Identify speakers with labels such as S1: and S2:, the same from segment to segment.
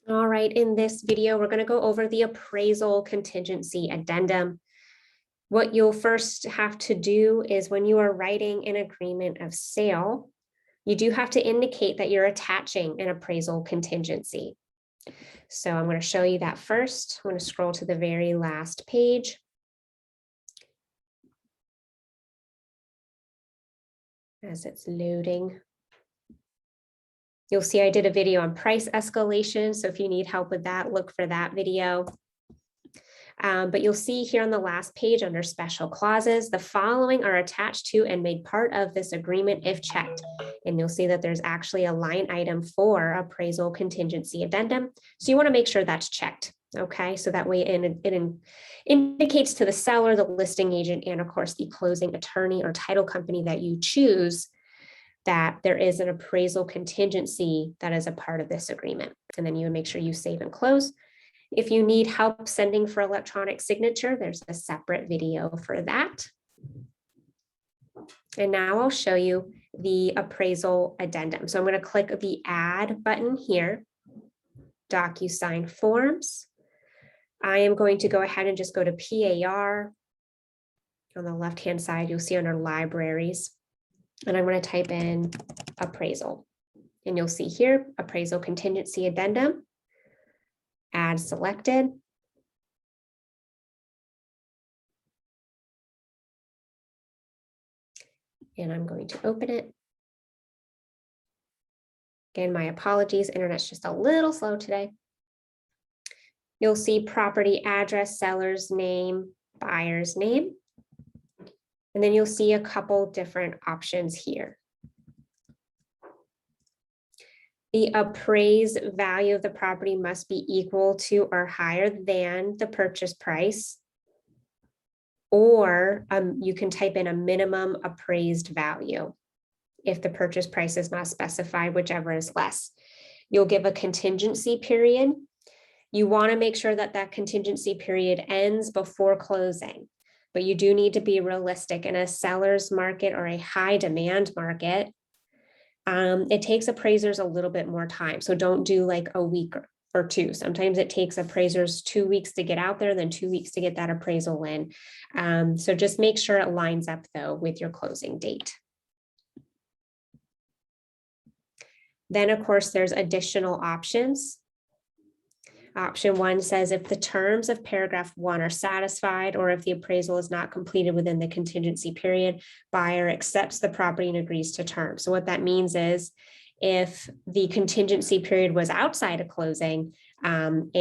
S1: All right, in this video, we're going to go over the appraisal contingency addendum. What you'll first have to do is when you are writing an agreement of sale, you do have to indicate that you're attaching an appraisal contingency. So I'm going to show you that first. I'm going to scroll to the very last page. As it's loading. You'll see I did a video on price escalation. So if you need help with that, look for that video. But you'll see here on the last page under special clauses, the following are attached to and made part of this agreement if checked. And you'll see that there's actually a line item for appraisal contingency addendum. So you want to make sure that's checked. Okay, so that way it indicates to the seller, the listing agent, and of course the closing attorney or title company that you choose that there is an appraisal contingency that is a part of this agreement. And then you would make sure you save and close. If you need help sending for electronic signature, there's a separate video for that. And now I'll show you the appraisal addendum. So I'm going to click the add button here, DocuSign Forms. I am going to go ahead and just go to PAR. On the left-hand side, you'll see under libraries. And I'm going to type in appraisal. And you'll see here, appraisal contingency addendum. Add selected. And I'm going to open it. Again, my apologies, internet's just a little slow today. You'll see property address, seller's name, buyer's name. And then you'll see a couple different options here. The appraised value of the property must be equal to or higher than the purchase price. Or you can type in a minimum appraised value if the purchase price is not specified, whichever is less. You'll give a contingency period. You want to make sure that that contingency period ends before closing. But you do need to be realistic. In a seller's market or a high demand market, it takes appraisers a little bit more time. So don't do like a week or two. Sometimes it takes appraisers 2 weeks to get out there, then 2 weeks to get that appraisal in. So just make sure it lines up though with your closing date. Then of course, there's additional options. Option 1 says if the terms of paragraph 1 are satisfied or if the appraisal is not completed within the contingency period, buyer accepts the property and agrees to terms. So what that means is if the contingency period was outside of closing and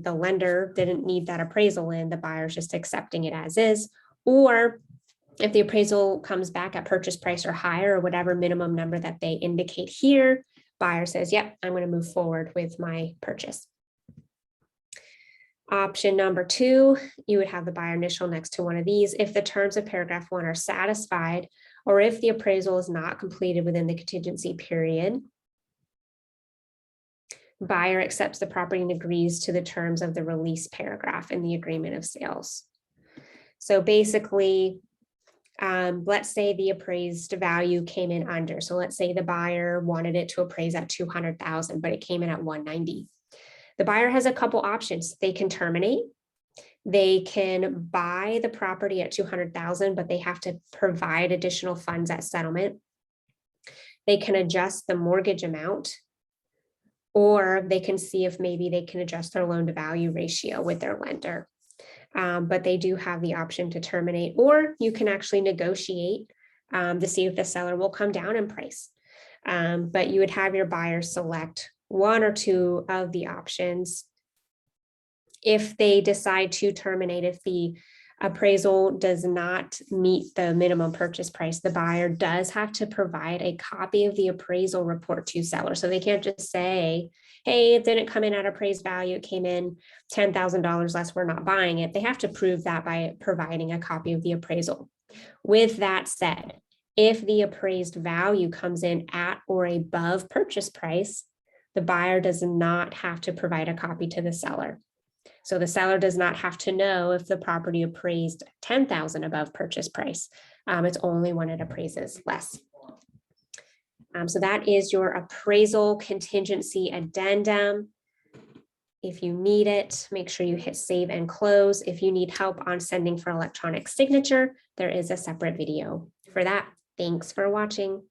S1: the lender didn't need that appraisal in, the buyer's just accepting it as is. Or if the appraisal comes back at purchase price or higher or whatever minimum number that they indicate here, buyer says, yep, I'm going to move forward with my purchase. Option number 2, you would have the buyer initial next to one of these. If the terms of paragraph 1 are satisfied, or if the appraisal is not completed within the contingency period, buyer accepts the property and agrees to the terms of the release paragraph in the agreement of sales. So basically, let's say the appraised value came in under. So let's say the buyer wanted it to appraise at $200,000, but it came in at $190,000. The buyer has a couple options. They can terminate, they can buy the property at $200,000, but they have to provide additional funds at settlement. They can adjust the mortgage amount, or they can see if maybe they can adjust their loan to value ratio with their lender. But they do have the option to terminate, or you can actually negotiate to see if the seller will come down in price. But you would have your buyer select 1 or 2 of the options. If they decide to terminate, if the appraisal does not meet the minimum purchase price, the buyer does have to provide a copy of the appraisal report to seller. So they can't just say, hey, it didn't come in at appraised value, it came in $10,000 less, we're not buying it. They have to prove that by providing a copy of the appraisal. With that said, if the appraised value comes in at or above purchase price, the buyer does not have to provide a copy to the seller. So the seller does not have to know if the property appraised $10,000 above purchase price. It's only when it appraises less. So that is your appraisal contingency addendum. If you need it, make sure you hit save and close. If you need help on sending for electronic signature, there is a separate video for that. Thanks for watching.